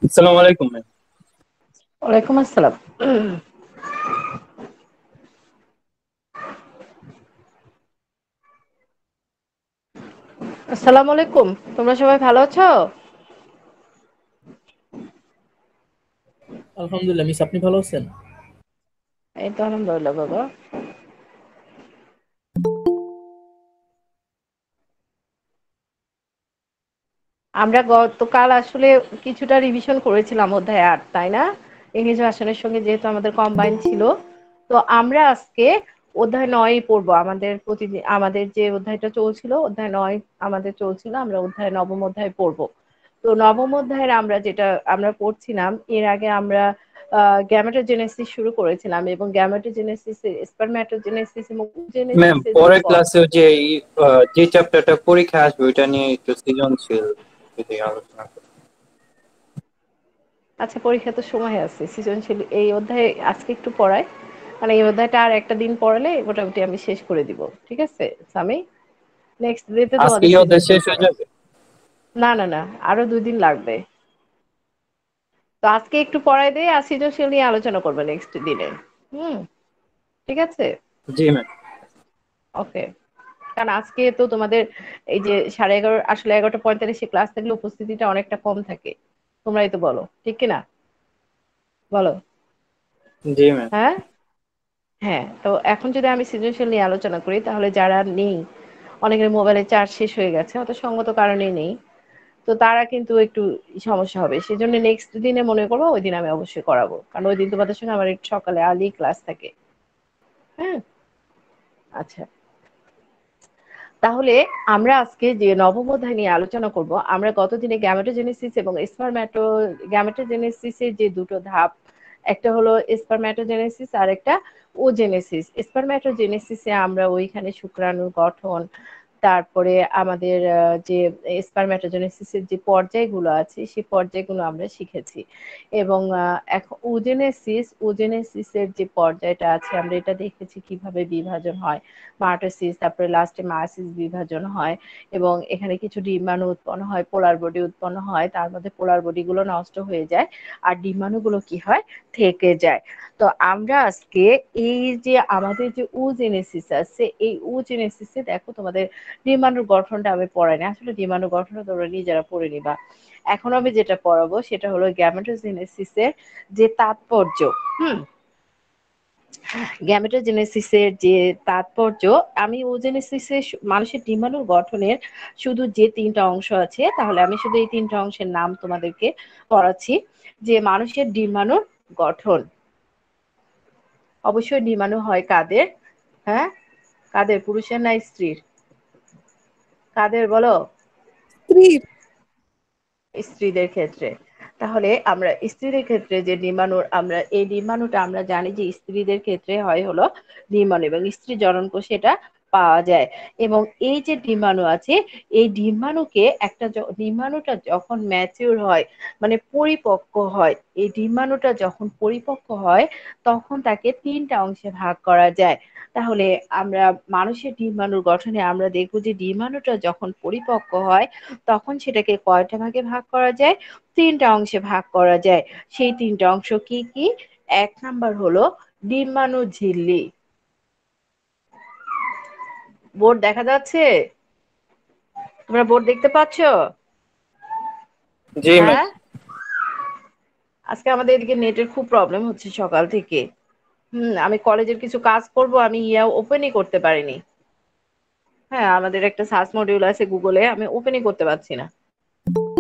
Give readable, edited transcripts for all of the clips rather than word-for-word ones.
আসসালামু আলাইকুম ম্যাম। ওয়ালাইকুম আসসালাম। আসসালামু আলাইকুম। তোমরা সবাই ভালো আছো? আলহামদুলিল্লাহ মিস, আপনি ভালো আছেন? এই তো আলহামদুলিল্লাহ বাবা। আমরা গতকাল আসলে কিছুটা রিভিশন করেছিলাম অধ্যায় ৮, তাই না? ইংরেজি ভাষণের সঙ্গে যেহেতু আমাদের কম্বাইন ছিল, তো আমরা আজকে অধ্যায় ৯ পড়বো। আমাদের প্রতিদিন আমাদের যে অধ্যায়টা চলছিল, অধ্যায় ৯ আমাদের চলছিল, আমরা অধ্যায় নবম অধ্যায় পড়বো। তো নবম অধ্যায়ের আমরা পড়ছিলাম, এর আগে আমরা গ্যামেটোজেনেসিস শুরু করেছিলাম এবং গ্যামেটোজেনেসিস, স্পারম্যাটোজেনেসিস এবং ম্যাম জেনেসিসের যে পরের ক্লাসে যে চ্যাপ্টারটা পরীক্ষা আসবে ওইটা নিয়ে একটু সৃজনশীল যদি আলোচনা করি। আচ্ছা, পরীক্ষা তো সময় আছে, সৃজনশীল এই অধ্যায়ে আজকে একটু পড়াই, মানে এই অধ্যায়টা আর একটা দিন পড়ালে মোটামুটি আমি শেষ করে দিব। ঠিক আছে সামি? নেক্সট ডেতে আজকে তোমাদের এই অধ্যায় সৃজনশীল শেষ হয়ে পড়াবো। যাবে? না না না, আরো 2 দিন লাগবে। তো আজকে একটু পড়াই দিয়ে আর সৃজনশীল নিয়ে আলোচনা করবে নেক্সট দিনে। হুম, ঠিক আছে। জি ম্যাম। ওকে। কারণ আজকে তো তোমাদের এই যে 11:30, আসলে 11:45 ক্লাস থাকলে উপস্থিতিটা অনেকটা কম থাকে। তোমরাই তো বলো, ঠিক কিনা? বলো। জি ম্যাম। হ্যাঁ, হ্যাঁ। তো এখন যদি আমি সৃজনশীল নিয়ে আলোচনা করি, তাহলে যারা নেই, অনেকের মোবাইলে চার্জ শেষ হয়ে গেছে, হয়তো সঙ্গত কারণে নেই, তো তারা কিন্তু একটু সমস্যা হবে। সেজন্য নেক্সট দিনে মনে করবো ওই দিন আমি অবশ্যই করাবো, কারণ ওই দিন তোমাদের সঙ্গে আমার একটু সকালে আর্লি ক্লাস থাকে। হ্যাঁ, আচ্ছা। তাহলে আমরা আজকে যে নবম অধ্যায় নিয়ে আলোচনা করব, আমরা গতদিনে গ্যামেটোজেনেসিস এবং গ্যামেটোজেনেসিসের যে দুটো ধাপ, একটা হলো স্পারম্যাটোজেনেসিস আর একটা ওজেনেসিস। স্পারম্যাটোজেনেসিসে আমরা ওইখানে শুক্রাণুর গঠন, তারপরে আমাদের যে স্পারম্যাটোজেনেসিসের যে পর্যায়গুলো আছে সেই পর্যায়গুলো আমরা শিখেছি। এবং এখন ওজেনেসিসের যে পর্যায়টা আছে আমরা এটা দেখেছি কিভাবে বিভাজন হয়, মায়োটোসিস, তারপরে লাস্টে মায়োসিস বিভাজন হয়, এবং এখানে কিছু ডিম্বাণু উৎপন্ন হয়, পোলার বডি উৎপন্ন হয়, তার মধ্যে পোলার বডি গুলো নষ্ট হয়ে যায় আর ডিম্বাণুগুলো কি হয়, থেকে যায়। তো আমরা আজকে এই যে আমাদের যে ওজেনেসিস আছে, এই ওজেনেসিসে দেখো তোমাদের ডিম্বাণুর গঠনটা আমি পড়াইনি, আসলে ডিম্বাণুর গঠনটা তোমরা নিজেরা পড়ে নিবা। এখন আমি যেটা পড়াবো সেটা হলো গ্যামেটোজেনেসিসের যে তাৎপর্য। হুম, গ্যামেটোজেনেসিসের যে তাৎপর্য, আমি ওজেনেসিসে মানুষের ডিম্বাণুর গঠনের শুধু যে তিনটা অংশ আছে, তাহলে আমি শুধু এই তিনটা অংশের নাম তোমাদেরকে পড়াচ্ছি। যে মানুষের ডিম্বাণুর গঠন, অবশ্যই ডিম্বাণু হয় কাদের? হ্যাঁ, কাদের, পুরুষের না স্ত্রীর? কাদের বলো? স্ত্রী। স্ত্রীদের ক্ষেত্রে। তাহলে আমরা স্ত্রীদের ক্ষেত্রে যে ডিম্বাণুর, আমরা এই ডিম্বাণুটা আমরা জানি যে স্ত্রীদের ক্ষেত্রে হয় হলো ডিম্বাণু, এবং স্ত্রী জনন কোষে এটা পাওয়া যায়। এবং এই যে ডিম্বাণু আছে, এই ডিম্বাণুকে একটা ডিম্বাণুটা যখন ম্যাচিউর হয়, মানে পরিপক্ক হয়, এই ডিম্বাণুটা যখন পরিপক্ক হয় তখন তাকে তিনটা অংশে ভাগ করা যায়। তাহলে আমরা মানুষের ডিম্বাণুর গঠনে আমরা দেখবো যে ডিম্বাণুটা যখন পরিপক্ক হয় তখন সেটাকে কয়টা ভাগে ভাগ করা যায়? তিনটা অংশে ভাগ করা যায়। সেই তিনটা অংশ কি কি? এক নাম্বার হলো ডিম্বাণু ঝিল্লি। বোর্ড দেখা যাচ্ছে? তোমরা বোর্ড দেখতে পাচ্ছ? জি ম্যাম। হ্যাঁ, আজকে আমাদের এদিকে নেটের খুব প্রবলেম হচ্ছে সকাল থেকে। আমি কলেজের কিছু কাজ করব, আমি ওপেনই করতে পারিনি। হ্যাঁ, আমাদের একটা সার্চ মডিউল আছে গুগলে, আমি ওপেনই করতে পারছি না,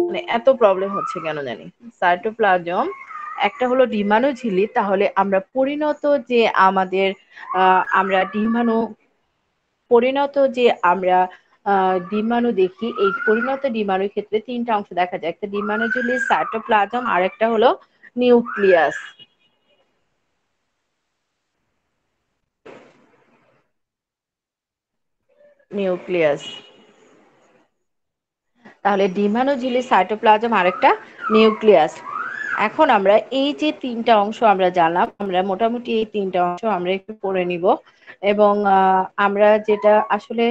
মানে এত প্রবলেম হচ্ছে কেন জানি। সাইটোপ্লাজম একটা হলো ডিম্বাণু ঝিল্লি। তাহলে আমরা পরিণত যে আমাদের আমরা ডিম্বাণু, পরিণত যে আমরা ডিম্বাণু দেখি, এই পরিণত ডিম্বাণুর ক্ষেত্রে তিনটা অংশ দেখা যায়, একটা ডিম্বাণু ঝিল্লি, সাইটোপ্লাজম, আর একটা হলো নিউক্লিয়াস। নিউক্লিয়াস। তাহলে ডিম্বাণু ঝিল্লি, সাইটোপ্লাজম, আরেকটা নিউক্লিয়াস। এখন আমরা এই যে তিনটা অংশ আমরা জানলাম, আমরা মোটামুটি এই তিনটা অংশ আমরা একটু পড়ে নিব। এবং আমরা যেটা আসলে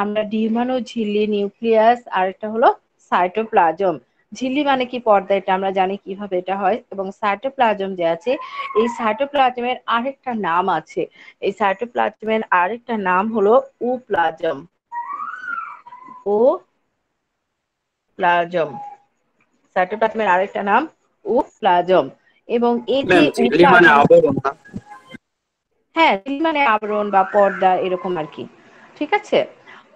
আমরা ডিম্বাণু ঝিল্লি, নিউক্লিয়াস, আর একটা হলো সাইটোপ্লাজম। ঝিল্লি মানে কি, পর্দা, এটা আমরা জানি কিভাবে এটা হয়। এবং সাইটোপ্লাজম যে আছে, এই সাইটোপ্লাজমের আরেকটা নাম আছে, এই সাইটোপ্লাজমের আরেকটা নাম হলো উপ্লাজম। ও প্লাজম, সাইটোপ্লাজমের আরেকটা নাম উপ্লাজম। এবং এই যে ম্যাম ঝিল্লি মানে উপ্লাজম, আবরণ না? হ্যাঁ, মানে আবরণ বা পর্দা এরকম আর কি। ঠিক আছে।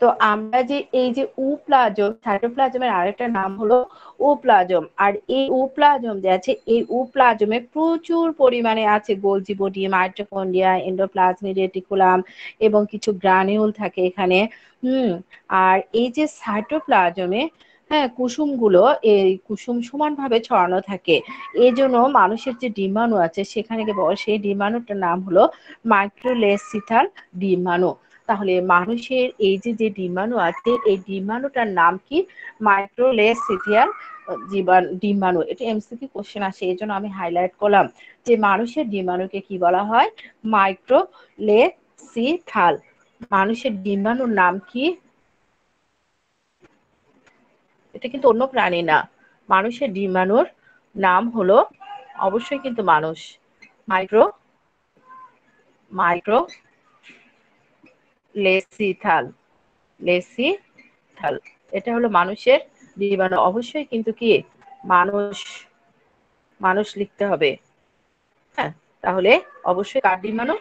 তো আমরা যে এই যে উপ্লাজম, সাইটোপ্লাজমের আরেকটা নাম হলো উপ্লাজম। আর এই উপ্লাজম যে আছে, এই উপ্লাজমে প্রচুর পরিমাণে আছে Golgi body, mitochondria, endoplasmic reticulum, এবং কিছু গ্রানিউল থাকে এখানে। আর এই যে সাইটোপ্লাজমে, হ্যাঁ, কুসুমগুলো, এই কুসুম সমানভাবে ছড়ানো থাকে। এই জন্য মানুষের যে ডিম্বাণু আছে সেখানে সেই ডিম্বাণুটার নাম হলো মাইক্রোলেসিথাল ডিম্বাণু। তাহলে মানুষের এই যে যে ডিম্বাণু আছে, এই ডিম্বাণুটার নাম কি? মাইক্রোলেসিথিয়াল ডিম্বাণু। এটা এমসিকিউ কোশ্চেন আসে, এই জন্য আমি হাইলাইট করলাম যে মানুষের ডিম্বাণুকে কি বলা হয়? মাইক্রোলেসিথাল। মানুষের ডিম্বাণুর নাম কি? এটা কিন্তু অন্য প্রাণী না। মানুষের ডিম্বাণুর নাম হলো অবশ্যই কিন্তু মানুষ। মাইক্রো মাইক্রোলেসিথাল। লেসিথাল। এটা হলো মানুষের জীবাণু। অবশ্যই কিন্তু কি মানুষ মানুষ লিখতে হবে। হ্যাঁ, তাহলে অবশ্যই কার ডিম্বাণু?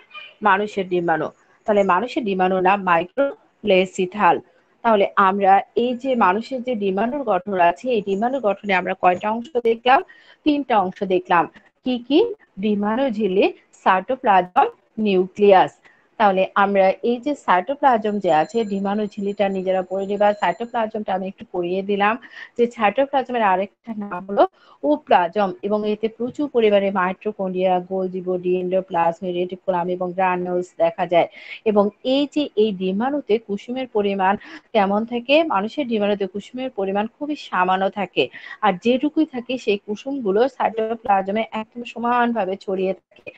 মানুষের ডিম্বাণু। তাহলে মানুষের ডিম্বাণুর নাম মাইক্রোলেসিথাল। তাহলে আমরা এই যে মানুষের যে ডিম্বাণুর গঠন আছে, এই ডিম্বাণুর গঠনে আমরা কয়টা অংশ দেখলাম? তিনটা অংশ দেখলাম। কি কি? ডিম্বাণু ঝিল্লি, সাইটোপ্লাজম, নিউক্লিয়াস। তাহলে আমরা এই যে সাইটোপ্লাজম যে আছে, ডিম্বাণু ঝিল্লিটা নিজেরা পড়ে নিবা। সাইটোপ্লাজমটা আমি একটু পড়িয়ে দিলাম যে সাইটোপ্লাজমের আরেকটা নাম হলো ওপ্লাজম, এবং এতে প্রচুর পরিমাণে mitochondria, Golgi body, endoplasmic reticulum এবং গ্রানুলস দেখা যায়। এবং এই যে এই ডিম্বাণুতে কুসুমের পরিমাণ কেমন থাকে? মানুষের ডিম্বাণুতে কুসুমের পরিমাণ খুবই সামান্য থাকে। আর যেটুকুই থাকে সেই কুসুমগুলো সাইটোপ্লাজমে একদম সমানভাবে ছড়িয়ে থাকে।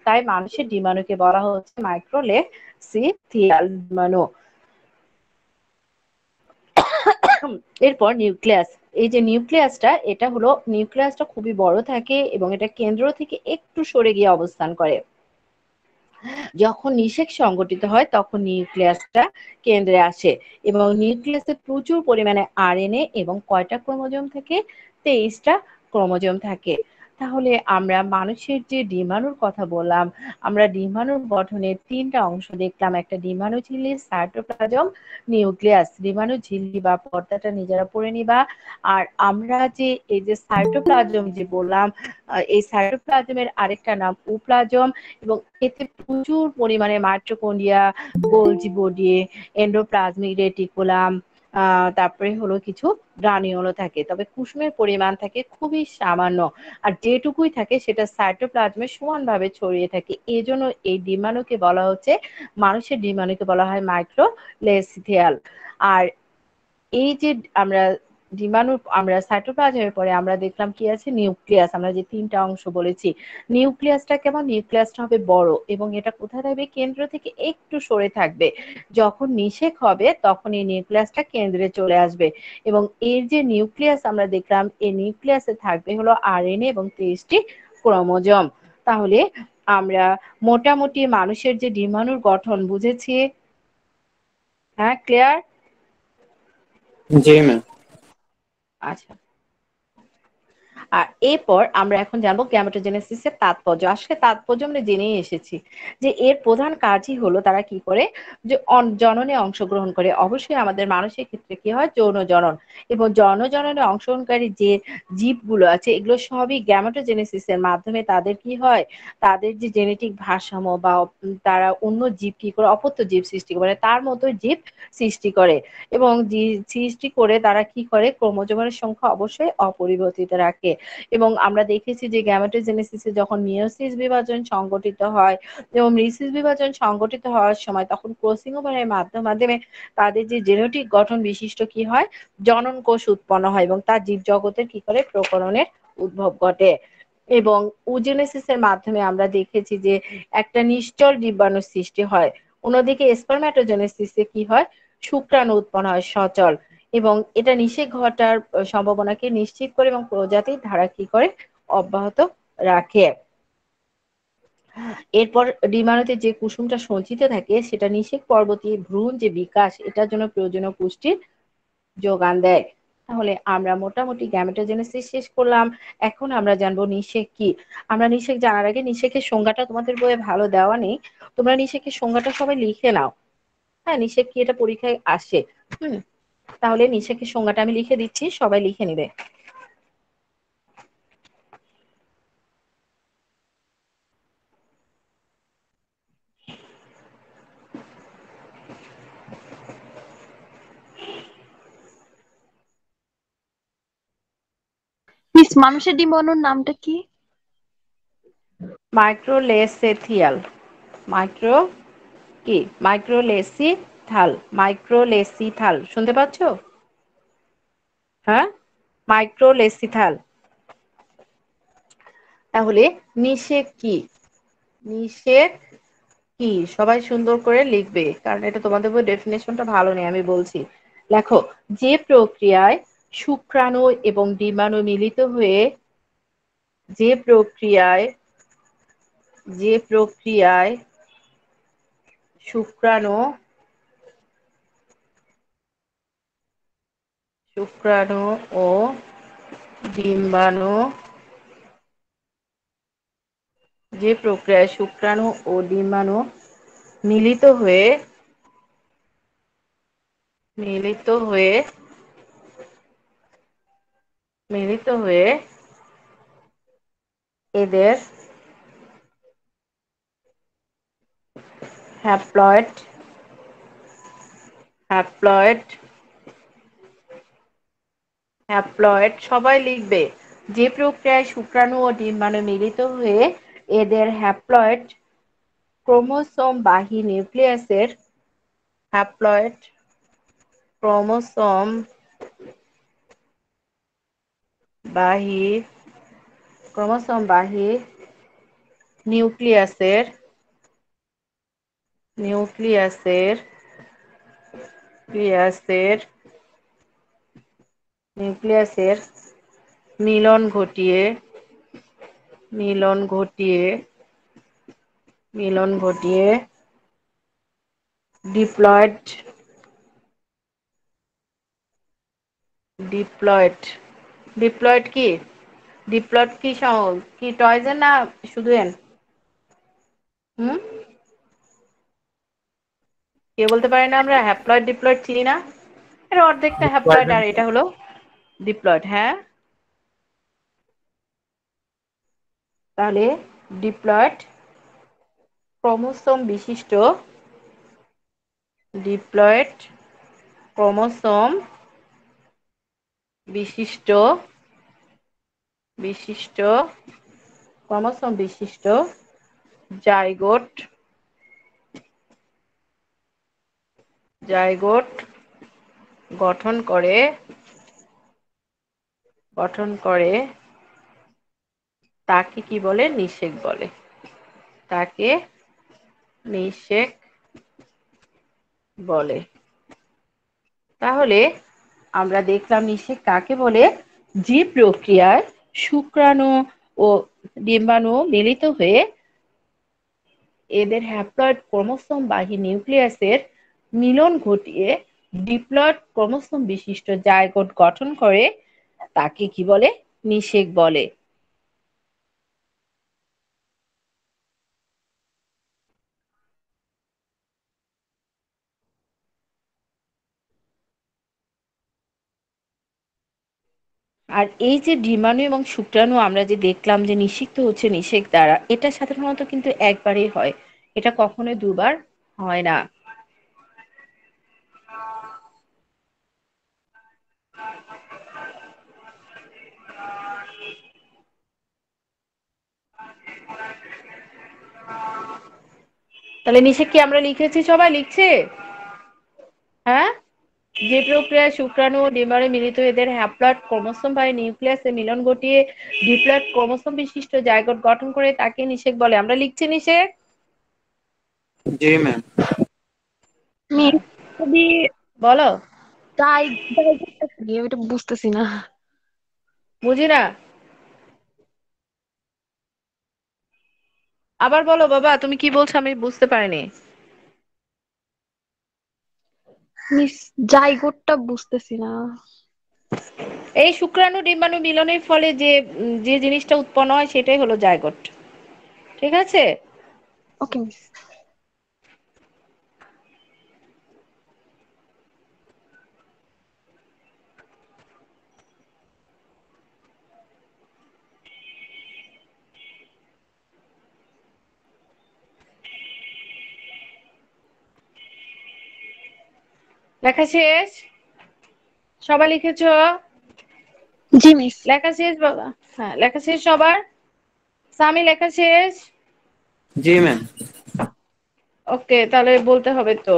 তাই মানুষের ডিম্বাণুকে বলা হচ্ছে মাইক্রোলেসিথিয়াল ডিম্বাণু। এরপর নিউক্লিয়াস। এই যে নিউক্লিয়াসটা, এটা হলো নিউক্লিয়াসটা খুবই বড় থাকে এবং এটা কেন্দ্র থেকে একটু সরে গিয়ে অবস্থান করে। যখন নিষেক সংগঠিত হয় তখন নিউক্লিয়াসটা কেন্দ্রে আসে এবং নিউক্লিয়াসে প্রচুর পরিমাণে আরএনএ এবং কয়টা ক্রোমোজোম থাকে? 23টা ক্রোমোজোম থাকে। তাহলে আমরা মানুষের যে ডিম্বাণুর কথা বললাম, আমরা ডিম্বাণুর গঠনের তিনটা অংশ দেখলাম। একটা ডিম্বাণু ঝিল্লি, সাইটোপ্লাজম, নিউক্লিয়াস। ডিম্বাণু ঝিল্লি বা পর্দাটা নিজেরা পড়ে নিবা। আর আমরা যে এই যে সাইটোপ্লাজম যে বললাম, এই সাইটোপ্লাজমের আরেকটা নাম ওপ্লাজম, এবং এতে প্রচুর পরিমাণে mitochondria, Golgi body, endoplasmic reticulum, তারপরে হলো কিছু গ্রানিউলও থাকে। তবে কুসুমের পরিমাণ থাকে খুবই সামান্য। আর যেটুকুই থাকে সেটা সাইটোপ্লাজমে সমানভাবে ছড়িয়ে থাকে। এই জন্য এই ডিম্বাণুকে বলা হচ্ছে, মানুষের ডিম্বাণুকে বলা হয় মাইক্রোলেসিথিয়াল। আর এই যে আমরা ডিম্বাণু, আমরা সাইটোপ্লাজমের পরে আমরা দেখলাম কি আছে? নিউক্লিয়াস। আমরা যে তিনটা অংশ বলেছি, নিউক্লিয়াসটা কেমন? নিউক্লিয়াসটা হবে বড় এবং এটা কোথায় থাকবে? কেন্দ্র থেকে একটু সরে থাকবে। যখন নিষেক হবে তখন এই নিউক্লিয়াসটা কেন্দ্রে চলে আসবে। এবং এর যে নিউক্লিয়াস আমরা দেখলাম, এই নিউক্লিয়াসে থাকবে হলো আরএনএ এবং 23টি ক্রোমোজোম। তাহলে আমরা মোটামুটি মানুষের যে ডিম্বাণুর গঠন বুঝেছি। হ্যাঁ, ক্লিয়ার? জি ম্যাম। আচ্ছা। আর এরপর আমরা এখন জানবো গ্যামেটোজেনেসিসের তাৎপর্য। আসলে তাৎপর্য আমরা জেনেই এসেছি যে এর প্রধান কাজই হলো তারা কি করে? যে জননে অংশগ্রহণ করে। অবশ্যই আমাদের মানুষের ক্ষেত্রে কি হয়? যৌন জনন। এবং যৌন জননে অংশগ্রহণকারী যে জীবগুলো আছে এগুলো সবই গ্যামেটোজেনেসিসের মাধ্যমে তাদের কি হয়? তাদের যে জেনেটিক ভারসাম্য বা তারা অন্য জীব কি করে? অপত্য জীব সৃষ্টি করে, তার মতো জীব সৃষ্টি করে। এবং সৃষ্টি করে তারা কি করে? ক্রোমোজোমের সংখ্যা অবশ্যই অপরিবর্তিত রাখে। এবং আমরা দেখেছি যে গ্যামেটোজেনেসিসে যখন মিয়োসিস বিভাজন সংগঠিত হয় এবং মেসিস বিভাজন সংগঠিত হওয়ার সময় তখন ক্রসিং ওভারের মাধ্যমে তাদের যে জেনেটিক গঠন বিশিষ্ট কি হয়? জনন কোষ উৎপন্ন হয় এবং তার জীবজগতের কি করে? প্রকরণের উদ্ভব ঘটে। এবং ওজেনেসিসের মাধ্যমে আমরা দেখেছি যে একটা নিশ্চল জীবাণু সৃষ্টি হয়। অন্যদিকে স্পারম্যাটোজেনেসিসে কি হয়? শুক্রাণু উৎপন্ন হয় সচল। এবং এটা নিষেক ঘটার সম্ভাবনাকে নিশ্চিত করে এবং প্রজাতির ধারা কি করে? অব্যাহত রাখে। এরপর ডিম্বাণুতে যে কুসুমটা সঞ্চিত থাকে সেটা নিষেক পরবর্তী ভ্রূণ যে বিকাশ, এটার জন্য প্রয়োজনীয় পুষ্টির যোগান দেয়। তাহলে আমরা মোটামুটি গ্যামেটোজেনেসিস শেষ করলাম। এখন আমরা জানবো নিষেক কি। আমরা নিষেক জানার আগে নিষেকের সংজ্ঞাটা তোমাদের বইয়ে ভালো দেওয়া নেই। তোমরা নিষেকের সংজ্ঞাটা সবাই লিখে নাও। হ্যাঁ, নিষেক কি এটা পরীক্ষায় আসে। হুম, তাহলে নিষেকের সংজ্ঞাটা আমি লিখে দিচ্ছি, সবাই লিখে নিবে। মিস, মানুষের ডিম্বাণুর নামটা কি? মাইক্রোলেসেথিয়াল। মাইক্রো কি? মাইক্রোলেসিথাল। মাইক্রোলেসিথাল শুনতে পাচ্ছ? হ্যাঁ, মাইক্রোলেসিথাল। তাহলে নিষেক কি? নিষেক কি সবাই সুন্দর করে লিখবে, কারণ এটা তোমাদের বই ডেফিনেশনটা ভালো নেই, আমি বলছি। লেখো, যে প্রক্রিয়ায় শুক্রাণু এবং ডিম্বাণু মিলিত হয়ে যে প্রক্রিয়ায় যে প্রক্রিয়ায় শুক্রাণু শুক্রাণু ও ডিম্বাণু যে প্রক্রিয়ায় শুক্রাণু ও ডিম্বাণু মিলিত হয়ে মিলিত হয়ে মিলিত হয়ে এদের হ্যাপ্লয়েড হ্যাপ্লয়েড হ্যাপ্লয়েড সবাই লিখবে। যে প্রক্রিয়ায় শুক্রাণু ও ডিম্বাণু মিলিত হয়ে এদের হ্যাপ্লয়েড ক্রোমোসোম বাহী নিউক্লিয়াসের হ্যাপ্লয়েড ক্রোমোসোম বাহী ক্রোমোসোম বাহী নিউক্লিয়াসের নিউক্লিয়াসের নিউক্লিয়াসের নিউক্লিয়াসের মিলন ঘটিয়ে মিলন ঘটিয়ে মিলন ঘটিয়ে ডিপ্লয়েড ডিপ্লয়েড ডিপ্লয়েড কি ডিপ্লয়েড কি কি টয়েজের না শুধু এন হুম কে বলতে পারে না আমরা হ্যাপ্লয়েড ডিপ্লয়েড চিনি না? এর অর্ধেকটা হ্যাপ্লয়েড আর এটা হলো ডিপ্লয়েড। হ্যাঁ, তাহলে ডিপ্লয়েড ক্রোমোসোম বিশিষ্ট ডিপ্লয়েড ক্রোমোসোম বিশিষ্ট বিশিষ্ট ক্রোমোসোম বিশিষ্ট জাইগোট জাইগোট গঠন করে গঠন করে তাকে কি বলে? নিষেক বলে। তাকে নিষেক বলে। তাহলে আমরা দেখলাম নিষেক কাকে বলে? যে প্রক্রিয়ায় শুক্রাণু ও ডিম্বাণু মিলিত হয়ে এদের হ্যাপ্লয়েড ক্রোমোসোম বাহী নিউক্লিয়াসের মিলন ঘটিয়ে ডিপ্লয়েড ক্রোমোসোম বিশিষ্ট জাইগোট গঠন করে তাকে কি বলে? নিষেক বলে। আর এই যে ডিম্বাণু এবং শুক্রাণু আমরা যে দেখলাম যে নিষিক্ত হচ্ছে নিষেক দ্বারা, এটা সাধারণত কিন্তু একবারেই হয়, এটা কখনোই দুবার হয় না। তাহলে নিষেক কি আমরা লিখেছি? সবাই লিখছে? হ্যাঁ, যে প্রক্রিয়ায় শুক্রাণু ও ডিম্বাণু মিলিত এদের হ্যাপ্লয়েড ক্রোমোসোম বাহী নিউক্লিয়াসে মিলন ঘটিয়ে ডিপ্লয়েড ক্রোমোসোম বিশিষ্ট জাইগোট গঠন করে তাকে নিষেক বলে। আমরা লিখছি নিষেক? জি ম্যাম। মিস যদি বলো। তাই তাই কি আমি এটা বুঝতেছি না। বুঝি না? আবার বলো বাবা, তুমি কি বলছো আমি বুঝতে পারিনি। মিস জাইগোটটা বুঝতেছি না। এই শুক্রাণু ডিম্বাণু মিলনের ফলে যে যে জিনিসটা উৎপন্ন হয় সেটাই হলো জাইগোট। ঠিক আছে? ওকে মিস। লেখা শেষ? সবাই লিখেছো? জি মিস। লেখা শেষ বাবা? হ্যাঁ, লেখা শেষ সবার? সামি লেখা শেষ? জি ম্যাম। ওকে, তাহলে বলতে হবে তো।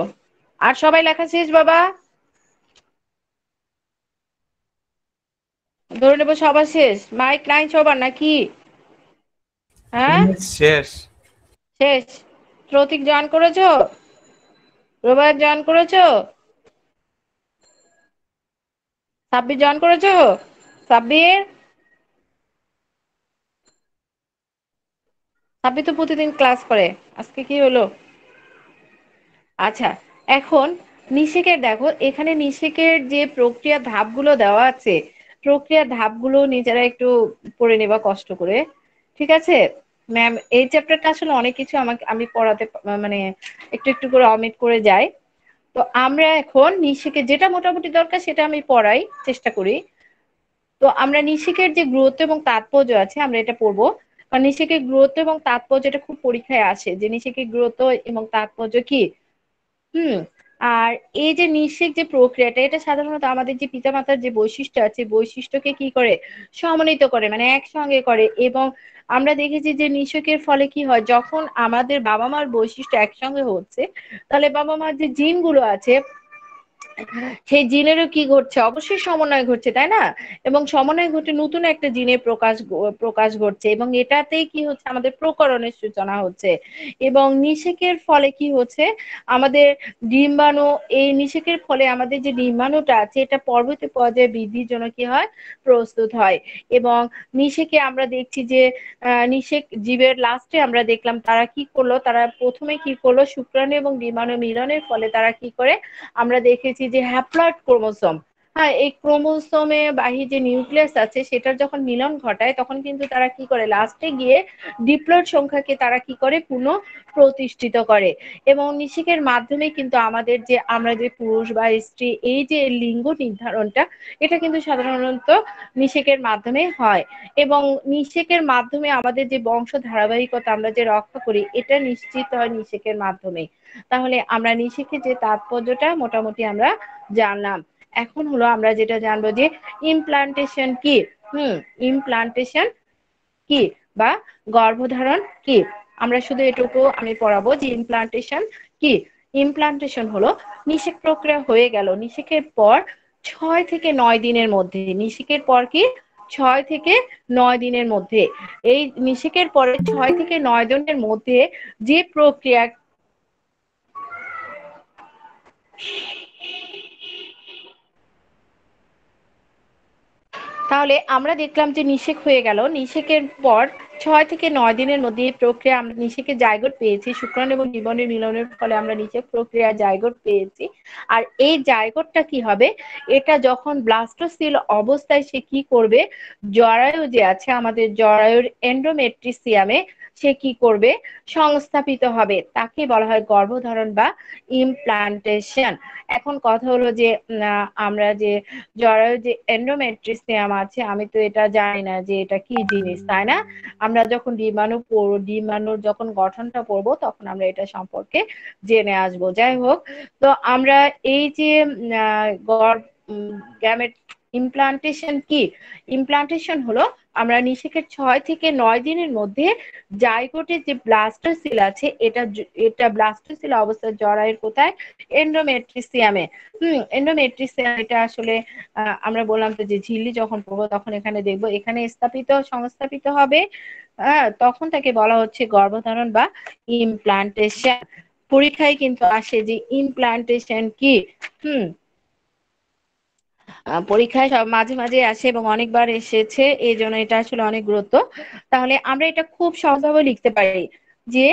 আর সবাই লেখা শেষ বাবা? ধরে নেবো সবার শেষ? মাইক নাই সবার নাকি? হ্যাঁ, শেষ। শেষ। প্রতীক জয়েন করেছো? রোবায়ত জয়েন করেছো? সাব্বির জয়েন করেছো? সাব্বির? সাব্বির তো প্রতিদিন ক্লাস করে, আজকে কি হলো? আচ্ছা, এখন নিষেকের দেখো এখানে নিষেকের যে প্রক্রিয়া ধাপগুলো দেওয়া আছে, প্রক্রিয়া ধাপগুলো নিজেরা একটু পড়ে নেবা কষ্ট করে, ঠিক আছে? ম্যাম এই চ্যাপ্টারটা আসলে অনেক কিছু আমাকে আমি পড়াতে মানে একটু একটু করে অমিট করে যাই। তো আমরা এখন নিষেকের যেটা মোটামুটি দরকার সেটা আমি পড়াই চেষ্টা করি। তো আমরা নিষেকের যে গুরুত্ব এবং তাৎপর্য আছে আমরা এটা পড়বো। কারণ নিষেকের গুরুত্ব এবং তাৎপর্য এটা খুব পরীক্ষায় আসে যে নিষেকের গুরুত্ব এবং তাৎপর্য কি। হুম। আর এই যে নিঃশেক যে প্রক্রিয়াটা এটা সাধারণত আমাদের যে পিতামাতার যে বৈশিষ্ট্য আছে বৈশিষ্ট্যকে কি করে সমন্বিত করে মানে একসঙ্গে করে। এবং আমরা দেখেছি যে নিষেকের ফলে কি হয় যখন আমাদের বাবা মার বৈশিষ্ট্য একসঙ্গে হচ্ছে, তাহলে বাবা মার যে জিন গুলো আছে সেই জিনেরও কি ঘটছে, অবশ্যই সমন্বয় ঘটছে তাই না? এবং সমন্বয় ঘটে নতুন একটা জিনের প্রকাশ ঘটছে এবং এটাতেই কি হচ্ছে আমাদের প্রকরণের সূচনা হচ্ছে। এবং নিষেকের ফলে কি হচ্ছে আমাদের ডিম্বাণু, এই নিষেকের ফলে আমাদের যে ডিম্বাণুটা আছে এটা পরবর্তী পর্যায়ে বৃদ্ধির জন্য কি হয় প্রস্তুত হয়। এবং নিষেকে আমরা দেখছি যে নিষেক জীবের লাস্টে আমরা দেখলাম তারা কি করলো, তারা প্রথমে কি করলো শুক্রাণু এবং ডিম্বাণু মিলনের ফলে তারা কি করে আমরা দেখেছি যে হ্যাপ্লয়েড ক্রোমোসোম, হ্যাঁ এই ক্রোমোসোমে বাহী যে নিউক্লিয়াস আছে সেটার যখন মিলন ঘটায় তখন কিন্তু তারা কি করে লাস্টে গিয়ে ডিপ্লয়েড সংখ্যাকে তারা কি করে পুনঃ প্রতিষ্ঠিত করে। এবং নিষেকের মাধ্যমে কিন্তু আমাদের যে আমরা যে পুরুষ বা স্ত্রী এই যে লিঙ্গ নির্ধারণটা এটা কিন্তু সাধারণত নিষেকের মাধ্যমে হয়। এবং নিষেকের মাধ্যমে আমাদের যে বংশ ধারাবাহিকতা আমরা যে রক্ষা করি এটা নিশ্চিত হয় নিষেকের মাধ্যমে। তাহলে আমরা নিষেকের যে তাৎপর্যটা মোটামুটি আমরা জানলাম। এখন হলো আমরা যেটা জানবো যে ইমপ্লান্টেশন কি। ইমপ্লান্টেশন কি বা গর্ভধারণ কি। আমরা শুধু এটুকু আমি পড়াবো যে ইমপ্লান্টেশন কি। ইমপ্লান্টেশন হলো নিষেক প্রক্রিয়া হয়ে গেল, নিষেকের পর 6 থেকে 9 দিনের মধ্যে, নিষেকের পর কি 6 থেকে 9 দিনের মধ্যে, এই নিষেকের পরে 6 থেকে 9 দিনের মধ্যে যে প্রক্রিয়া তাহলে আমরা দেখলাম যে নিষেক হয়ে গেল, নিষেকের পর 6 থেকে 9 দিনের মধ্যে এই প্রক্রিয়া আমরা নিষেকের জায়গোট পেয়েছি, শুক্রাণু এবং ডিম্বাণুর মিলনের ফলে আমরা নিষেক প্রক্রিয়া জায়গোট পেয়েছি। আর এই জায়গোটটা কি হবে, এটা যখন ব্লাস্টোসিল অবস্থায় সে কি করবে, জরায়ু যে আছে আমাদের জরায়ুর এন্ডোমেট্রিসিয়ামে সে কি করবে সংস্থাপিত হবে, তাকে বলা হয় গর্ভধারণ বা ইমপ্লান্টেশন। এখন কথা হলো যে আমরা যে জরায়ু যে এন্ডোমেট্রিসিয়াম আছে আমি তো এটা জানি না যে এটা কি জিনিস তাই না? আমরা যখন ডিম্বাণু পড়বো, ডিম্বাণুর যখন গঠনটা পড়বো তখন আমরা এটা সম্পর্কে জেনে আসবো। যাই হোক, তো আমরা এই যে গ্যামেট ইমপ্লান্টেশন কি। ইমপ্লান্টেশন হলো আমরা নিষেকের 6 থেকে 9 দিনের মধ্যে জাইগোটের যে ব্লাস্টোসিল আছে এটা এটা ব্লাস্টোসিল অবস্থায় জরায়ুর কোথায় এন্ডোমেট্রিসিয়ামে। এন্ডোমেট্রিসিয়াম এটা আসলে আমরা বললাম তো যে ঝিল্লি যখন পড়বো তখন এখানে দেখবো এখানে সংস্থাপিত হবে। তখন তাকে বলা হচ্ছে গর্ভধারণ বা ইমপ্লান্টেশন। পরীক্ষায় কিন্তু আসে যে ইমপ্লান্টেশন কি। হুম। পরীক্ষায় সব মাঝে মাঝে আসে এবং অনেকবার এসেছে এই জন্য এটা আসলে অনেক গুরুত্ব। তাহলে আমরা এটা খুব সহজভাবে লিখতে পারি যে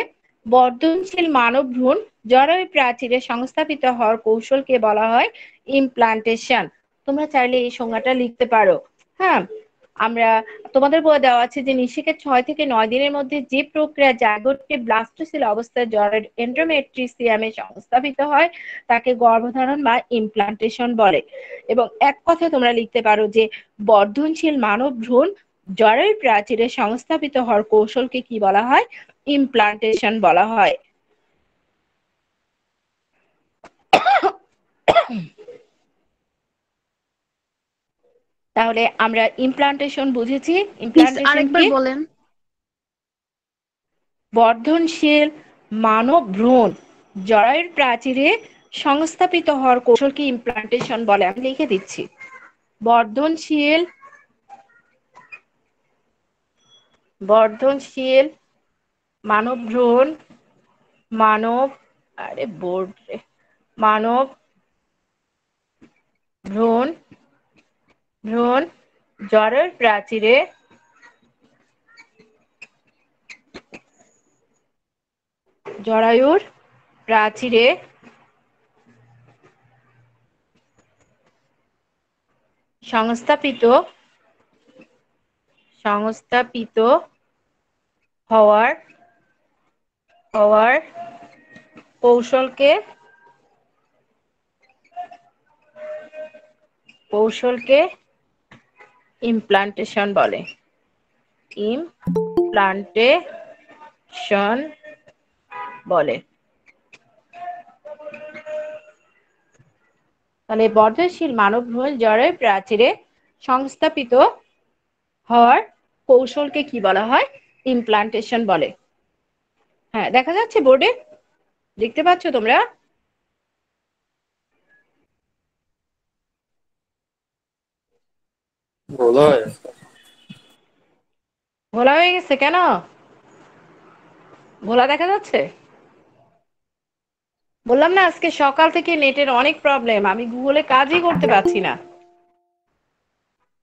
বর্ধনশীল মানব ভ্রূণ জরায়ু প্রাচীরে সংস্থাপিত হওয়ার কৌশলকে বলা হয় ইমপ্লান্টেশন। তোমরা চাইলে এই সংজ্ঞাটা লিখতে পারো। হ্যাঁ, আমরা তোমাদের বলে দেওয়া আছে যে নিষেকের 6 থেকে 9 দিনের মধ্যে যে প্রক্রিয়া জাইগোটকে ব্লাস্টোসিল অবস্থায় জরায়ুর এন্ডোমেট্রিসিয়ামে সংস্থাপিত হয় তাকে গর্ভধারণ বা ইমপ্লান্টেশন বলে। এবং এক কথায় তোমরা লিখতে পারো যে বর্ধনশীল মানব ভ্রূণ জরায়ুর প্রাচীরে সংস্থাপিত হওয়ার কৌশলকে কি বলা হয়, ইমপ্লান্টেশন বলা হয়। তাহলে আমরা ইমপ্লান্টেশন বুঝেছি। প্লিজ ইমপ্লান্টেশন আরেকবার কি, বলেন। বর্ধনশীল মানব ভ্রূণ জরায়ুর প্রাচীরে সংস্থাপিত হওয়ার কৌশলকে ইমপ্লান্টেশন বলে। আমি লিখে দিচ্ছি, বর্ধনশীল বর্ধনশীল মানব ভ্রূণ মানব আরে বোর্ড মানব ভ্রূণ ভ্রূণ জরায়ুর প্রাচীরে জরায়ুর প্রাচীরে সংস্থাপিত সংস্থাপিত হওয়ার হওয়ার কৌশলকে ইমপ্লান্টেশন বলে। ইমপ্লান্টেশন বলে। তাহলে বর্ধনশীল মানব ভ্রূণ জরায়ু প্রাচীরে সংস্থাপিত হওয়ার কৌশলকে কি বলা হয়? ইমপ্লান্টেশন বলে। হ্যাঁ, দেখা যাচ্ছে বোর্ডে? দেখতে পাচ্ছ তোমরা? ঘোলা হয়ে গেছে কেন? ঘোলা দেখা যাচ্ছে? বললাম না আজকে সকাল থেকে নেটের অনেক প্রবলেম, আমি গুগলে কাজই করতে পারছি না।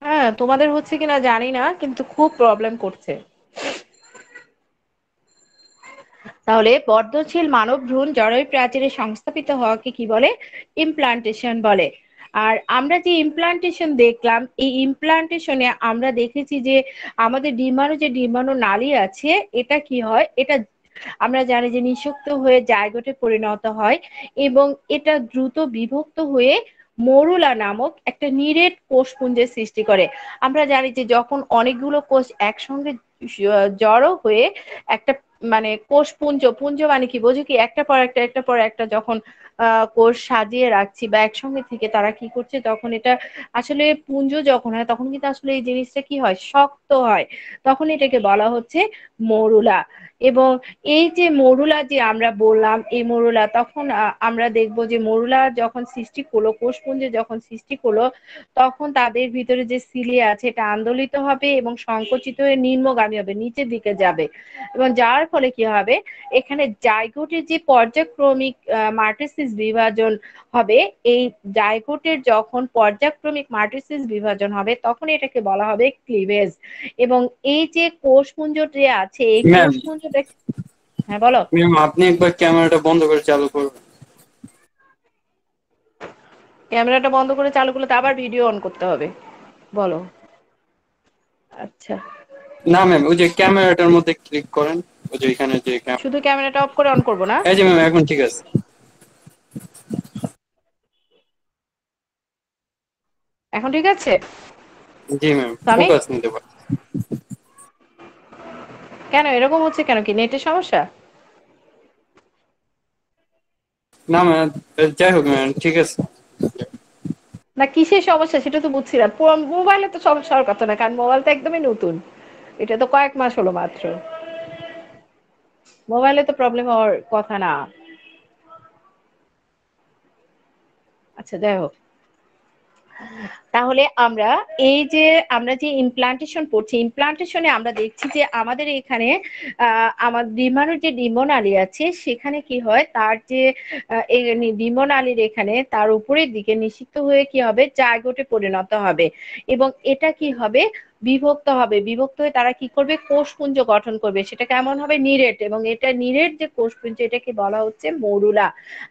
হ্যাঁ, তোমাদের হচ্ছে কিনা জানি না, কিন্তু খুব প্রবলেম করছে। তাহলে বর্ধনশীল মানব ভ্রূণ জরায়ু প্রাচীরে সংস্থাপিত হওয়াকে কি বলে? ইমপ্লান্টেশন বলে। আর আমরা যে ইমপ্লান্টেশন দেখলাম, এই ইমপ্লান্টেশনে আমরা দেখেছি যে আমাদের ডিম্বাণু নালী আছে, এটা কি হয়, এটা আমরা জানি যে নিষিক্ত হয়ে জাইগোটে পরিণত হয় এবং এটা দ্রুত বিভক্ত হয়ে মরুলা নামক একটা নিরেট কোষপুঞ্জের সৃষ্টি করে। আমরা জানি যে যখন অনেকগুলো কোষ একসঙ্গে জড়ো হয়ে একটা মানে পুঞ্জ মানে কি বোঝো কি, একটার পর একটা যখন কোষ সাজিয়ে রাখছি বা একসঙ্গে থেকে তারা কি করছে, তখন এটা আসলে পুঞ্জ যখন হয় তখন কিন্তু আসলে এই জিনিসটা কি হয়, শক্ত হয়, তখন এটাকে বলা হচ্ছে মরুলা। এবং এই যে মরুলা যে আমরা বললাম, এই মরুলা তখন আমরা দেখব যে মরুলা যখন সৃষ্টি করলো, কোষপুঞ্জে যখন সৃষ্টি করলো, তখন তাদের ভিতরে যে সিলিয়া আছে এটা আন্দোলিত হবে এবং সংকুচিত হয়ে নিম্নগামী হবে, নিচের দিকে যাবে। এবং যার ফলে কি হবে, এখানে জাইগোটের যে পর্যায়ক্রমিক মাট্রিসিস বিভাজন হবে, এই জাইগোটের যখন পর্যায়ক্রমিক মাট্রিসিস বিভাজন হবে তখন এটাকে বলা হবে ক্লিভেজ। এবং এই যে কোষপুঞ্জ যে আছে, এই ম্যাম, কোষপুঞ্জটা, হ্যাঁ বলো। ম্যাম আপনি একবার ক্যামেরাটা বন্ধ করে চালু করবেন? ক্যামেরাটা বন্ধ করে চালু করলে তো আবার ভিডিও অন করতে হবে, বলো। আচ্ছা, না ম্যাম, ওই যে ক্যামেরাটার মধ্যে ক্লিক করেন, ওই যে এখানে যে শুধু ক্যামেরাটা অফ করে অন করবো না? এই যে ম্যাম, এখন ঠিক আছে। এখন ঠিক আছে? জি ম্যাম, তো আমি ফোকাস নিতে পারেন। কেন এরকম হচ্ছে, কেন কি নেটের সমস্যা? না ম্যাম, যাই হোক ম্যাম, ঠিক আছে। না কিসের সমস্যা সেটা তো বুঝছি না। মোবাইলে তো সমস্যা হওয়ার কথা না, কারণ মোবাইল তো একদমই নতুন, এটা তো কয়েক মাস হলো মাত্র। মোবাইলে তো প্রবলেম হওয়ার কথা না। আচ্ছা যাই হোক, তাহলে আমরা যে ইমপ্লান্টেশন পড়ছি, ইমপ্লান্টেশনে আমরা দেখছি যে আমাদের এখানে আমার ডিম্বাণুর যে ডিম্বনালী আছে সেখানে কি হয়, তার যে ডিম্বনালীর এখানে তার উপরের দিকে নিষিক্ত হয়ে কি হবে, জাইগোটে পরিণত হবে এবং এটা কি হবে, বিভক্ত হয়ে তারা কি করবে, কোষপুঞ্জ গঠন করবে। সেটা কেমন হবে, নিরেট। এবং এটা নিরেট যে কোষপুঞ্জ, এটাকে বলা হচ্ছে মরুলা।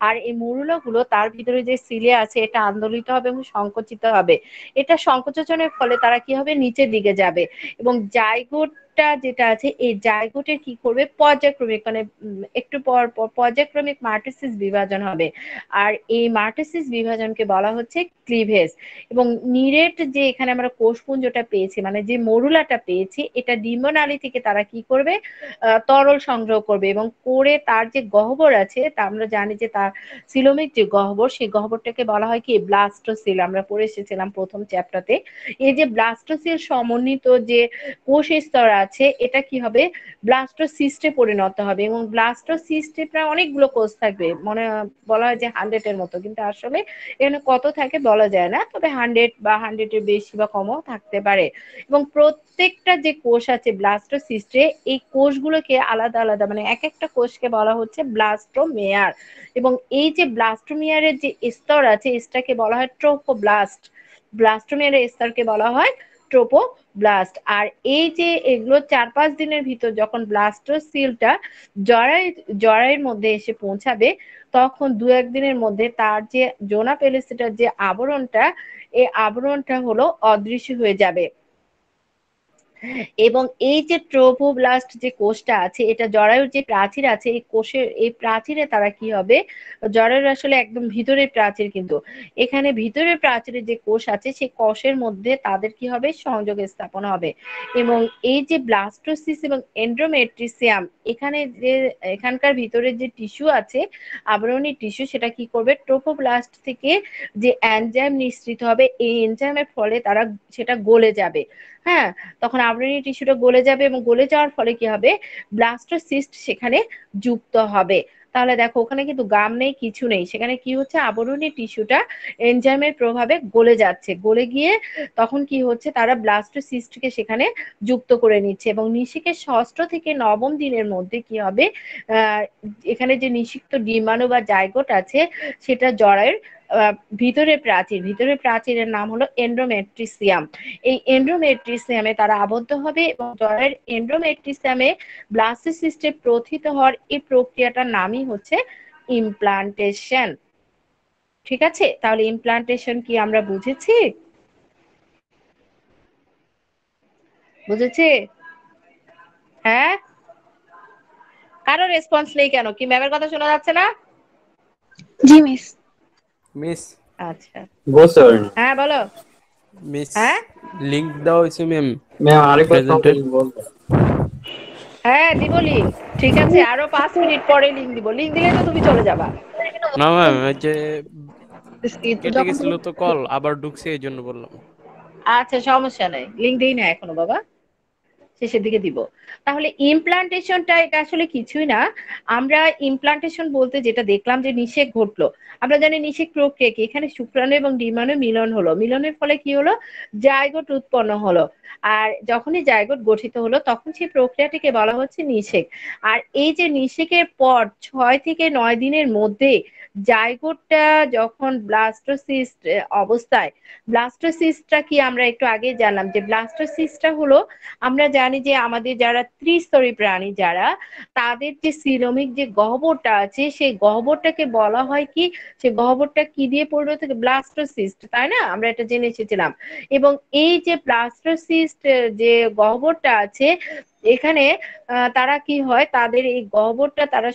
আর এই মরুলা গুলো, তার ভিতরে যে সিলিয়া আছে এটা আন্দোলিত হবে এবং সংকুচিত হবে। এটা সংকোচনের ফলে তারা কি হবে, নিচের দিকে যাবে এবং জাইগোটটা যেটা আছে, এই জাইগোটের কি করবে, পর্যায়ক্রমিক মানে একটু পর পর পর্যায়ক্রমিক মাট্রিসিস বিভাজন হবে। আর এই মাট্রিসিস বিভাজনকে বলা হচ্ছে ক্লিভেজ। এবং নিরেট যে এখানে আমরা কোষপুঞ্জটা পেয়েছি, মানে যে মরুলাটা পেয়েছি, এটা ডিম্বনালী থেকে তারা কি করবে, তরল সংগ্রহ করবে এবং করে তার যে গহ্বর আছে, তা আমরা জানি যে তার সিলোমিক যে গহ্বর, সেই গহ্বরটাকে বলা হয় কি, ব্লাস্টোসিল। আমরা পড়ে এসেছিলাম প্রথম চ্যাপ্টারে। এই যে ব্লাস্টোসিল সমন্বিত যে কোষ স্তর আছে, এটা কি হবে, ব্লাস্টোসিস্টে পরিণত হবে এবং ব্লাস্টোসিস্টে প্রায় অনেকগুলো কোষ থাকবে, বলা হয় যে 100 এর মতো, কিন্তু আসলে এখানে কত থাকে বলা যায় না, তবে 100 বা 100 এর বেশি বা কমও থাকতে পারে। এবং প্রত্যেকটা যে কোষ আছে ব্লাস্টোসিস্টে, এই কোষগুলোকে আলাদা আলাদা, মানে এক একটা কোষকে বলা হচ্ছে ব্লাস্টোমেয়ার। এবং এই যে ব্লাস্টোমিয়ারের যে স্তর আছে, এটাকে বলা হয় ট্রোফোব্লাস্ট। ব্লাস্টোমিয়ারের স্তরকে বলা হয় ট্রোপোব্লাস্ট। আর এই যে এগুলো 4-5 দিনের ভিতর যখন ব্লাস্টোসিলটা জরায়ুর মধ্যে এসে পৌঁছাবে, তখন দু একদিনের মধ্যে তার যে জোনা পেলেসিটার যে আবরণটা, এই আবরণটা হলো অদৃশ্য হয়ে যাবে। এবং এই যে ট্রোফোব্লাস্ট যে কোষটা আছে, এটা জরায়ুর যে প্রাচীর আছে, এই কোষের এই প্রাচীরে তারা কি হবে, জরায়ুর আসলে একদম ভিতরের প্রাচীর, কিন্তু এখানে ভিতরের প্রাচীরে যে কোষ আছে সেই কোষের মধ্যে তাদের কি হবে, সংযোগ স্থাপন হবে। এবং এই যে ব্লাস্টোসিস এবং এন্ডোমেট্রিসিয়াম, এখানে যে এখানকার ভিতরে যে টিস্যু আছে, আবরণী টিস্যু, সেটা কি করবে, ট্রোফোব্লাস্ট থেকে যে এনজাইম নিঃসৃত হবে, এই এনজাইমের ফলে তারা সেটা গলে যাবে। হ্যাঁ, তখন আবরণী টিস্যুটা গলে যাবে এবং গলে যাওয়ার ফলে কি হবে, ব্লাস্টোসিস্ট সেখানে যুক্ত হবে। তাহলে দেখো ওখানে কিন্তু গাম নেই, কিছু নেই, সেখানে কি হচ্ছে, আবরণী টিস্যুটা এনজাইমের প্রভাবে গলে যাচ্ছে, গলে গিয়ে তখন কি হচ্ছে, তারা ব্লাস্টোসিস্টকে সেখানে যুক্ত করে নিচ্ছে। এবং নিষেকের ষষ্ঠ থেকে নবম দিনের মধ্যে কি হবে, আহ এখানে যে নিষিক্ত ডিম্বাণু বা জাইগোট আছে, সেটা জরায়ুর ভিতরের প্রাচীরের নাম হলো এন্ডোমেট্রিসিয়াম। এই এন্ডোমেট্রিসিয়ামে তারা আবদ্ধ হবে এবং জরায়ুর এন্ডোমেট্রিসিয়ামে ব্লাস্টোসিস্টে প্রথিত হওয়ার এই প্রক্রিয়াটার নামই হচ্ছে ইমপ্লান্টেশন। ঠিক আছে, তাহলে ইমপ্লান্টেশন কি আমরা বুঝেছি? বুঝেছি? হ্যাঁ, কারো রেসপন্স নেই কেন? কি ম্যামের কথা শোনা যাচ্ছে না? জি মিস। মিস আচ্ছা, বসুন হ্যাঁ বলো। মিস হ্যাঁ লিংক দেওয়া হয়েছে ম্যাম ম্যাম, আরেকবার প্রেজেন্টের। বলবেন? হ্যাঁ দিব লিঙ্ক, ঠিক আছে, আরো 5 মিনিট পরে লিঙ্ক দিব, লিঙ্ক দিলে তো তুমি চলে যাবা। না ম্যাম, ওই যে তো কেটে যখন গেছিল তো কল, আবার ঢুকছে এই জন্য বললাম। আচ্ছা, সমস্যা নাই, লিঙ্ক দিই না এখনো বাবা, শেষের দিকে দিব। তাহলে ইমপ্লান্টেশনটা এটা আসলে কিছুই না। আমরা ইমপ্লান্টেশন বলতে যেটা দেখলাম যে নিষেক ঘটলো, আমরা জানি নিষেক প্রক্রিয়া কি, এখানে শুক্রাণু এবং ডিম্বাণু মিলন হলো, মিলনের ফলে কি হলো, জাইগোট উৎপন্ন হলো। আর যখনই জাইগোট গঠিত হলো তখন সেই প্রক্রিয়াটিকে বলা হচ্ছে নিষেক। আর এই যে নিষেকের পর 6 থেকে 9 দিনের মধ্যে জাইগোটটা যখন ব্লাস্টোসিস্ট অবস্থায়, ব্লাস্টোসিস্টটা কি আমরা একটু আগে জানলাম যে ব্লাস্টোসিস্টটা হলো, আমরা জানি যে আমাদের যারা ত্রিস্তরী প্রাণী যারা, তাদের যে সিলোমিক যে গহ্বরটা আছে, সেই গহ্বরটাকে বলা হয় কি, সে গহ্বরটা কি দিয়ে পরিণত থাকে, ব্লাস্টোসিস্ট, তাই না, আমরা এটা জেনে এসেছিলাম। এবং এই যে ব্লাস্টোসিস্ট যে গহ্বরটা আছে, এখানে তারা কি হয়, তাদের এই গহ্বরটা তারা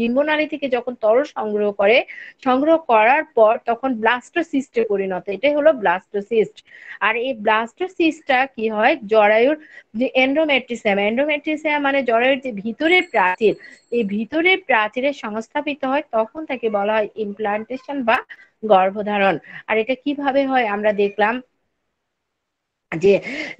ডিম্বনালী থেকে যখন তরল সংগ্রহ করে, সংগ্রহ করার পর তখন ব্লাস্টোসিস্টে পরিণত, এটাই হলো ব্লাস্টোসিস্ট। আর এই ব্লাস্টোসিস্টটা কি হয়, জরায়ুর যে এন্ডোমেট্রিসিয়াম, এন্ডোমেট্রিসিয়াম মানে জরায়ুর যে ভিতরের প্রাচীর, এই ভিতরের প্রাচীরে সংস্থাপিত হয়, তখন তাকে বলা হয় ইমপ্লান্টেশন বা গর্ভধারণ। আর এটা কিভাবে হয় আমরা দেখলাম যে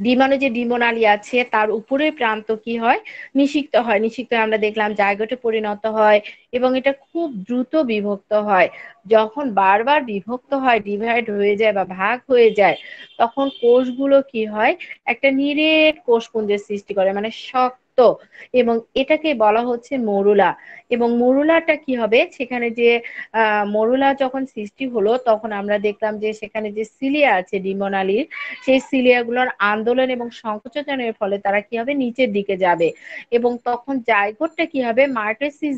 ডিম্বাণু যে ডিম্বনালী আছে তার উপরের প্রান্ত কি হয়, নিষিক্ত হয়, নিষিক্ত হয়ে আমরা দেখলাম জায়গোটে পরিণত হয়। এবং এটা খুব দ্রুত বিভক্ত হয়, যখন বারবার বিভক্ত হয়, ডিভাইড হয়ে যায় বা ভাগ হয়ে যায়, তখন কোষগুলো কি হয়, একটা নিরেট কোষপুঞ্জের সৃষ্টি করে, মানে শক্ত। এবং এটাকে বলা হচ্ছে মরুলা। এবং মরুলাটা কি হবে, সেখানে যে মরুলা যখন সৃষ্টি হলো তখন আমরা দেখলাম যে সেখানে যে সিলিয়া আছে ডিম্বনালীর, সেই সিলিয়াগুলোর আন্দোলন এবং সংকোচনের ফলে তারা কি হবে, নিচের দিকে যাবে। এবং তখন জাইগোটটা কি হবে, মার্টেসিস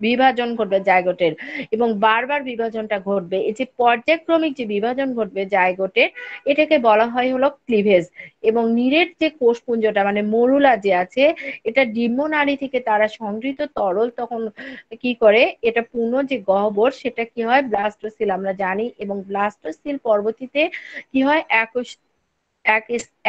বিভাজন ঘটবে জাইগোটের, এবং বারবার বিভাজনটা ঘটবে, এই যে পর্যায়ক্রমিক যে বিভাজন ঘটবে জাইগোটের, এটাকে বলা হয় হলো ক্লিভেজ। এবং নীরের যে কোষপুঞ্জটা মানে মরুলা যে আছে, এটা ডিম্বনালী থেকে তারা সংগৃহীত তরল তখন কি করে, এটা পূর্ণ যে গহ্বর সেটা কি হয়, ব্লাস্টোসিল আমরা জানি। এবং ব্লাস্টোসিল পরবর্তীতে কি হয়,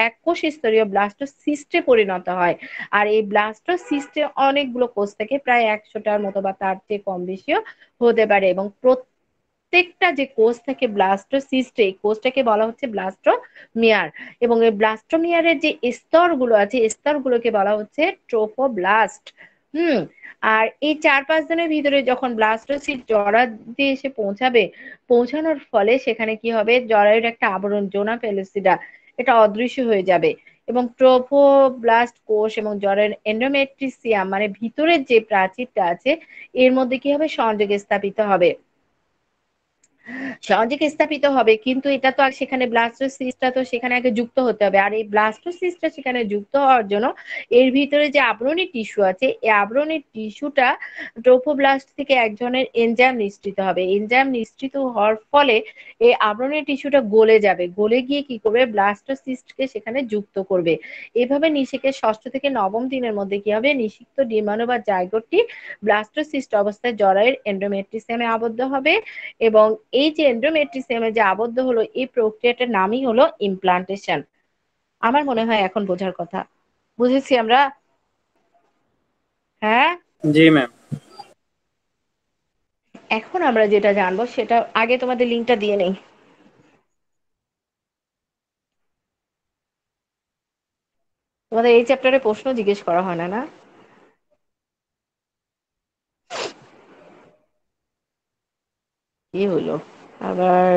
এককোষ স্তরীয় ব্লাস্টোসিস্টে পরিণত হয়। আর এই ব্লাস্টোসিস্টে অনেকগুলো কোষ থেকে, প্রায় 100টার মতো বা তার চেয়ে কম বেশিও হতে পারে। এবং প্রত্যেকটা যে কোষ থেকে ব্লাস্টোসিস্টে, এই কোষটাকে বলা হচ্ছে ব্লাস্টোমিয়ার। এবং এই ব্লাস্টোমিয়ারের যে স্তরগুলো আছে, স্তরগুলোকে বলা হচ্ছে ট্রোফোব্লাস্ট। হুম। আর এই 4-5 দিনের ভিতরে যখন ব্লাস্টোসিস্ট জরাতে এসে পৌঁছাবে, পৌঁছানোর ফলে সেখানে কি হবে, জরায়ুর একটা আবরণ জোনা পেলুসিডা, এটা অদৃশ্য হয়ে যাবে। এবং ট্রোফোব্লাস্ট কোষ এবং জরায়ুর এন্ডোমেট্রিসিয়াম মানে ভিতরের যে প্রাচীরটা আছে, এর মধ্যে কি হবে, সংযোগ স্থাপিত হবে। সহযোগে স্থাপিত হবে, কিন্তু এটা তো আর সেখানে ব্লাস্টোসিস্টটা তো সেখানে আগে যুক্ত হতে হবে। আর এই ব্লাস্টোসিস্টটা সেখানে যুক্ত হওয়ার জন্য এর ভিতরে যে আবরণী টিস্যু আছে, এই আবরণী টিস্যুটা ট্রোফোব্লাস্ট থেকে এক ধরনের এনজাইম নিঃসৃত হবে। এনজাইম নিঃসৃত হওয়ার ফলে এই আবরণী টিস্যুটা গলে যাবে, গলে গিয়ে কি করবে, ব্লাস্টোসিস্টকে সেখানে যুক্ত করবে। এভাবে নিষেকের ষষ্ঠ থেকে নবম দিনের মধ্যে কি হবে, নিষিক্ত ডিম্বাণু বা জাইগোটটি ব্লাস্টোসিস্ট অবস্থায় জরায়ুর এন্ডোমেট্রিয়ামে আবদ্ধ হবে। এবং এই যে এন্ডোমেট্রিয়ামে যে আবদ্ধ হলো, এই প্রক্রিয়াটার নামই হলো ইমপ্লান্টেশন। আমার মনে হয় এখন বোঝার কথা। বুঝেছি আমরা? হ্যাঁ। জি ম্যাম। এখন আমরা যেটা জানবো সেটা আগে তোমাদের লিঙ্কটা দিয়ে নেই। তোমাদের এই চ্যাপ্টারে প্রশ্ন জিজ্ঞেস করা হয় না, না? কি হলো আবার?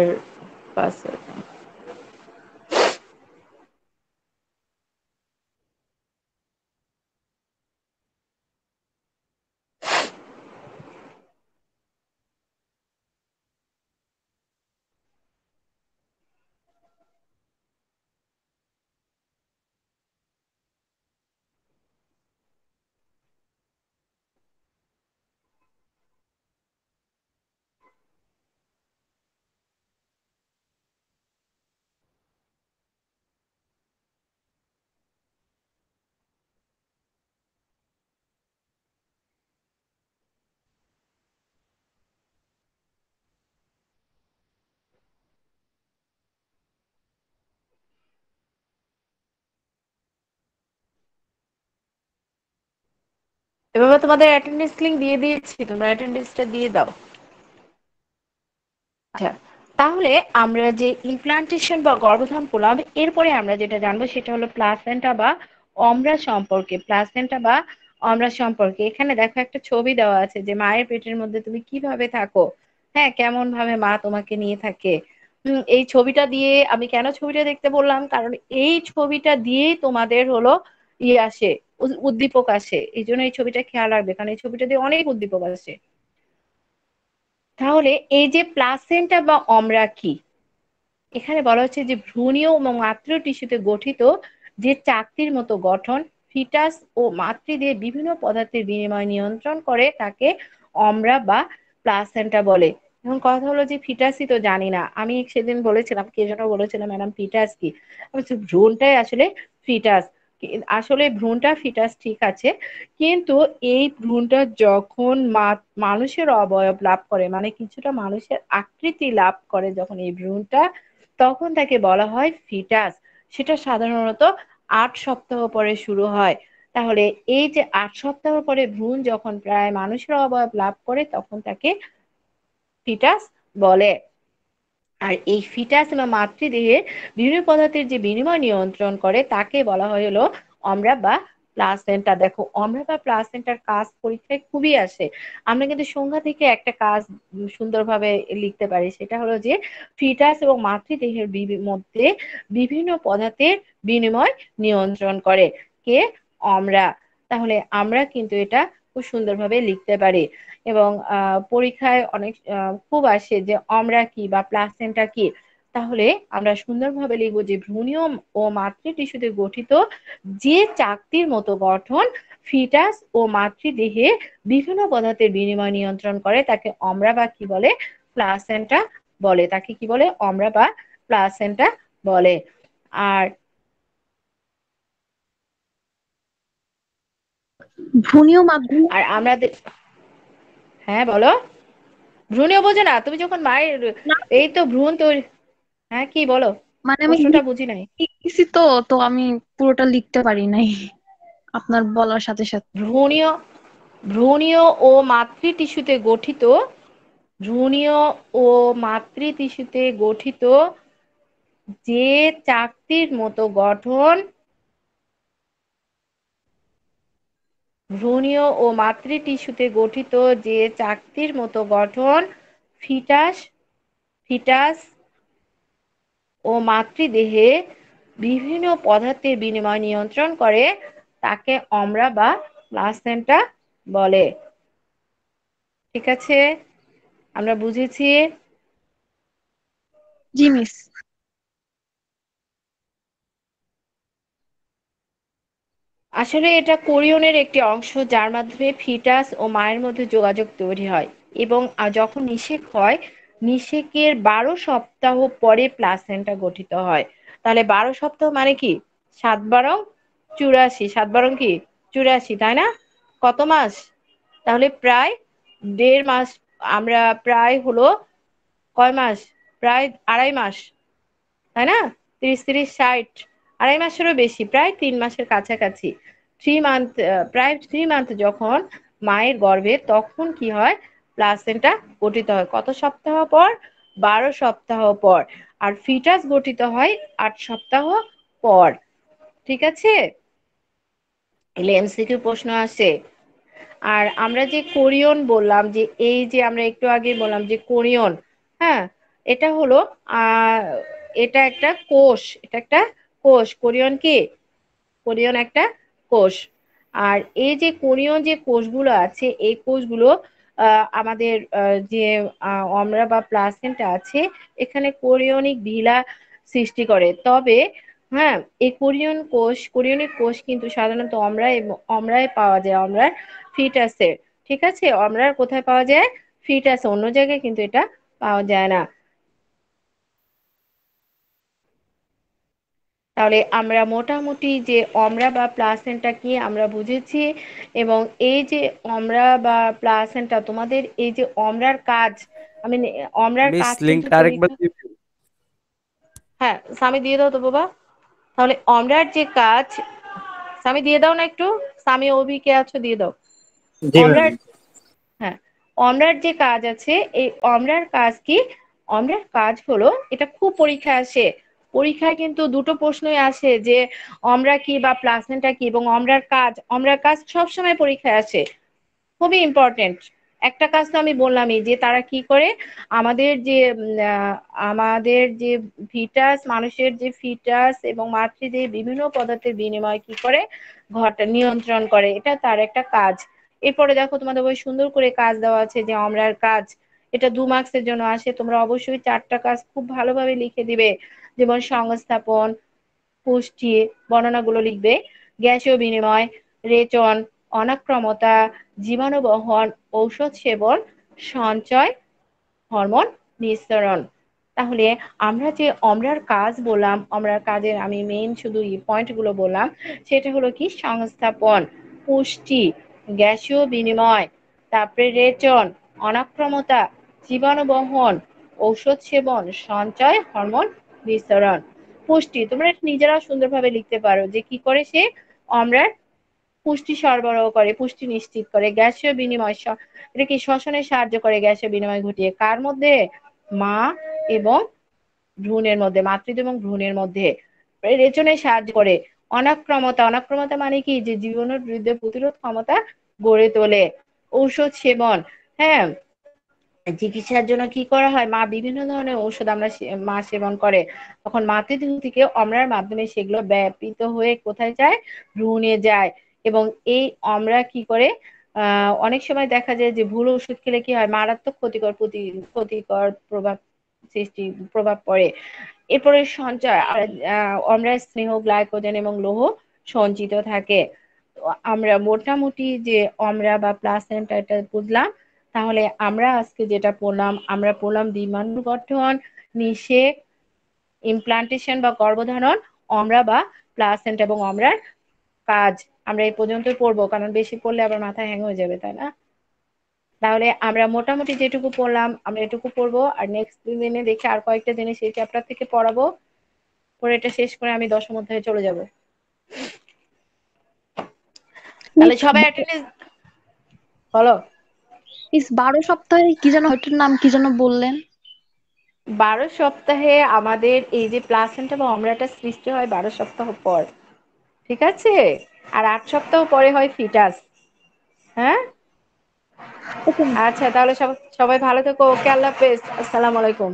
এভাবে তোমাদের অ্যাটেন্ডেন্স লিঙ্ক দিয়ে দিয়েছি, তোমরা অ্যাটেন্ডেন্সটা দিয়ে দাও। আচ্ছা, তাহলে আমরা যে ইমপ্লান্টেশন বা গর্ভধারণ করলাম, এরপরে আমরা যেটা জানবো সেটা হলো প্লাসেন্টা বা অমরা সম্পর্কে। প্লাসেন্টা বা অমরা সম্পর্কে এখানে দেখো একটা ছবি দেওয়া আছে যে মায়ের পেটের মধ্যে তুমি কিভাবে থাকো, হ্যাঁ, কেমন ভাবে মা তোমাকে নিয়ে থাকে। এই ছবিটা দিয়ে আমি কেন ছবিটা দেখতে বললাম, কারণ এই ছবিটা দিয়েই তোমাদের হলো ইয়ে আসে, উদ্দীপক আসে। এই জন্য এই ছবিটা খেয়াল রাখবে, কারণ এই ছবিটা দিয়ে অনেক উদ্দীপক আসে। তাহলে এই যে প্লাসেন্টা বা অমরা কি, এখানে বলা হচ্ছে যে ভ্রূণীয় এবং মাতৃ টিস্যুতে গঠিত যে চাকতির মতো গঠন, ফিটাস ও মাতৃ দিয়ে বিভিন্ন পদার্থের বিনিময় নিয়ন্ত্রণ করে, তাকে অমরা বা প্লাসেন্টা বলে। এখন কথা হলো যে ফিটাসই তো জানি না। আমি সেদিন বলেছিলাম, কে যেন বলেছিলাম, ম্যাডাম ফিটাস কি, ভ্রূণটাই আসলে ফিটাস। আসলে ভ্রূণটা ফিটাস ঠিক আছে, কিন্তু এই ভ্রূণটা যখন মানুষের অবয়ব লাভ করে, মানে কিছুটা মানুষের আকৃতি লাভ করে যখন এই ভ্রূণটা, তখন তাকে বলা হয় ফিটাস। সেটা সাধারণত 8 সপ্তাহ পরে শুরু হয়। তাহলে এই যে 8 সপ্তাহ পরে ভ্রূণ যখন প্রায় মানুষের অবয়ব লাভ করে, তখন তাকে ফিটাস বলে। আর এই ফিটাস বা মাতৃদেহে বিভিন্ন পদার্থের যে বিনিময় নিয়ন্ত্রণ করে, তাকে বলা হয় হলো অমরা বা প্লাসেন্টা। দেখো, অমরা বা প্লাসেন্টার কাজ পরীক্ষায় খুবই আসে। আমরা কিন্তু সংজ্ঞা থেকে একটা কাজ সুন্দরভাবে লিখতে পারি, সেটা হলো যে ফিটাস এবং মাতৃদেহের মধ্যে বিভিন্ন পদার্থের বিনিময় নিয়ন্ত্রণ করে কে, অমরা। তাহলে আমরা কিন্তু এটা খুব সুন্দরভাবে লিখতে পারি। এবং পরীক্ষায় অনেক খুব আসে যে অমরা কি বা প্লাসেন্টা কি। তাহলে আমরা সুন্দরভাবে লিখবো যে ভ্রূণীয় ও মাতৃ টিস্যুতে গঠিত যে চাকতির মতো গঠন, ফিটাস ও মাতৃদেহে বিভিন্ন পদার্থের বিনিময় নিয়ন্ত্রণ করে, তাকে অমরা বা কি বলে, প্লাসেন্টা বলে। তাকে কি বলে, অমরা বা প্লাসেন্টা বলে। আর ভ্রূণীয় মাধ্যমে আর আমরা হ্যাঁ বলো। ভ্রূণীয় বোঝো না তুমি? যখন মায়ের না, এই তো ভ্রূণ তৈরি, হ্যাঁ কি বলো, মানে আমি প্রশ্নটা বুঝি নাই। লিখতেছি তো তো আমি পুরোটা লিখতে পারি নাই আপনার বলার সাথে সাথে। ভ্রূণীয় ভ্রূণীয় ও মাতৃ টিস্যুতে গঠিত, ভ্রূণীয় ও মাতৃ টিস্যুতে গঠিত যে চাকতির মতো গঠন, ভ্রূণীয় ও মাতৃ টিস্যুতে গঠিত যে চাকতির মতো গঠন, ফিটাস ফিটাস ও মাতৃদেহে বিভিন্ন পদার্থের বিনিময় নিয়ন্ত্রণ করে, তাকে অমরা বা প্লাসেন্টা বলে। ঠিক আছে, আমরা বুঝেছি। জি মিস। আসলে এটা কোরিয়নের একটি অংশ যার মাধ্যমে ফিটাস ও মায়ের মধ্যে যোগাযোগ তৈরি হয় এবং যখন নিষেক হয় নিষেকের 12 সপ্তাহ পরে প্লাসেন্টা গঠিত হয়। তাহলে 12 সপ্তাহ মানে কি 7 বারং 84, 7 বারং কি 84, তাই না? কত মাস? তাহলে প্রায় 1.5 মাস। আমরা প্রায় হলো কয় মাস? প্রায় 2.5 মাস, তাই না? 30, 30, 60, 2.5 মাসেরও বেশি, প্রায় 3 মাসের কাছাকাছি। 3 মান্থ, প্রায় 3 মান্থ যখন মায়ের গর্ভে, তখন কি হয় প্লাসেন্টা গঠিত হয় কত সপ্তাহ পর? 12 সপ্তাহ পর। আর ফিটাস গঠিত হয় 8 সপ্তাহ পর। ঠিক আছে, এলে এমসিকিউ প্রশ্ন আসে। আর আমরা যে কোরিয়ন বললাম, যে এই যে আমরা একটু আগে বললাম যে কোরিয়ন, হ্যাঁ, এটা হলো আহ এটা একটা কোষ, এটা একটা কোষ। কোরিয়ন কি? কোরিয়ন একটা কোষ। আর এই যে কোরিয়ন যে কোষগুলো আছে, এই কোষগুলো আমাদের যে অমরা বা প্লাসেন্টা আছে, এখানে কোরিয়নিক ভিলা সৃষ্টি করে। তবে হ্যাঁ, এই কোরিয়নিক কোষ কিন্তু সাধারণত অমরায় পাওয়া যায়, অমরার ফিটাসের। ঠিক আছে, অমরার কোথায় পাওয়া যায়? ফিটাস, অন্য জায়গায় কিন্তু এটা পাওয়া যায় না। তাহলে আমরা মোটামুটি যে অমরা বা প্লাসেন্টা কি আমরা বুঝেছি। এবং এই যে অমরা বা প্লাসেন্টা, তোমাদের এই যে অমরার কাজ, আমি অমরার মিস কাজ কিন্তু লিংকটা আরেকবার পরীক্ষা। দিবেন? হ্যাঁ, স্বামী দিয়ে দাও তো বাবা। তাহলে অমরার যে কাজ, স্বামী দিয়ে দাও না একটু। স্বামী অভি কে আছো, দিয়ে দাও। জি ম্যাম। অমরার, হ্যাঁ, অমরার যে কাজ আছে, এই অমরার কাজ কি? অমরার কাজ হলো, এটা খুব পরীক্ষায় আসে। পরীক্ষায় কিন্তু দুটো প্রশ্নই আসে, যে অমরা কি বা প্লাসেন্টা কি, এবং অমরার কাজ সবসময় পরীক্ষায় আসে, খুবই ইম্পর্টেন্ট। একটা কাজ তো আমি বললামই, যে তারা কি করে আমাদের যে আমাদের যে ফিটাস, মানুষের যে ফিটাস এবং মাতৃদেহে বিভিন্ন পদার্থের বিনিময় কি করে নিয়ন্ত্রণ করে, এটা তার একটা কাজ। এরপরে দেখো তোমাদের বই সুন্দর করে কাজ দেওয়া আছে, যে অমরার কাজ, এটা 2 মার্কসের জন্য আসে। তোমরা অবশ্যই 4টা কাজ খুব ভালোভাবে লিখে দিবে, যেমন সংস্থাপন, পুষ্টি, বর্ণনাগুলো লিখবে, গ্যাসীয় বিনিময়, রেচন, অনাক্রমতা, জীবাণু বহন, ঔষধ সেবন, সঞ্চয়, হরমোন নিঃসরণ। তাহলে আমরা যে অমরার কাজ বললাম, অমরার কাজের আমি মেইন শুধু এই পয়েন্টগুলো বললাম, সেটা হলো কি সংস্থাপন, পুষ্টি, গ্যাসীয় বিনিময়, তারপরে রেচন, অনাক্রমতা, জীবাণু বহন, ঔষধ সেবন, সঞ্চয়, হরমোন নিঃসরণ। পুষ্টি তোমরা নিজেরাও সুন্দরভাবে লিখতে পারো, যে কি করে সে অমরার পুষ্টি সরবরাহ করে, পুষ্টি নিশ্চিত করে। গ্যাসীয় বিনিময়, এটা কি শ্বসনে সাহায্য করে, গ্যাসীয় বিনিময় ঘটিয়ে কার মধ্যে? মা এবং ভ্রূণের মধ্যে, মাতৃত্ব এবং ভ্রূণের মধ্যে। রেচনে সাহায্য করে। অনাক্রমতা মানে কি? যে জীবাণুর বিরুদ্ধে প্রতিরোধ ক্ষমতা গড়ে তোলে। ঔষধ সেবন, হ্যাঁ, চিকিৎসার জন্য কি করা হয়? মা বিভিন্ন ধরনের ঔষধ মা সেবন করে, তখন মাতৃদেহ থেকে অমরার মাধ্যমে সেগুলো ব্যাপিত হয়ে কোথায় যায়? ভ্রূণে যায়। এবং এই অমরা কি করে, অনেক সময় দেখা যায় যে ভুল ওষুধ খেলে কি হয়, মারাত্মক ক্ষতিকর প্রভাব পড়ে। এরপরে সঞ্চয়, অমরার স্নেহ, গ্লাইকোজেন এবং লৌহ সঞ্চিত থাকে। তো আমরা মোটামুটি যে অমরা বা প্লাসেন্টা এটা বুঝলাম। তাহলে আমরা আজকে যেটা পড়লাম, আমরা পড়লাম ডিম্বাণু গঠন, নিষেক, ইমপ্লান্টেশন বা গর্ভধারণ, অমরা বা প্লাসেন্টা এবং অমরার কাজ। আমরা এই পর্যন্তই পড়বো, কারণ বেশি পড়লে আবার মাথা হ্যাং হয়ে যাবে, তাই না? তাহলে আমরা মোটামুটি যেটুকু পড়লাম আমরা এটুকু পড়বো, আর নেক্সট দিনে দেখে আর কয়েকটা জিনিস এই চ্যাপ্টার থেকে পড়াবো। পরে এটা শেষ করে আমি 10ম অধ্যায়ে চলে যাব। তাহলে মিস সবাই অ্যাটেন্ডেন্স বলো। মিস 12 সপ্তাহে কি যেন, ওইটার নাম কি যেন বললেন? 12 সপ্তাহে আমাদের এই যে প্লাসেন্টা বা অমরাটা সৃষ্টি হয় 12 সপ্তাহ পর। ঠিক আছে, আর 8 সপ্তাহ পরে হয় ফিটাস। হ্যাঁ, ওকে। আচ্ছা, তাহলে সবাই ভালো থেকো। ওকে, আল্লাহ হাফেজ, আসসালামু আলাইকুম।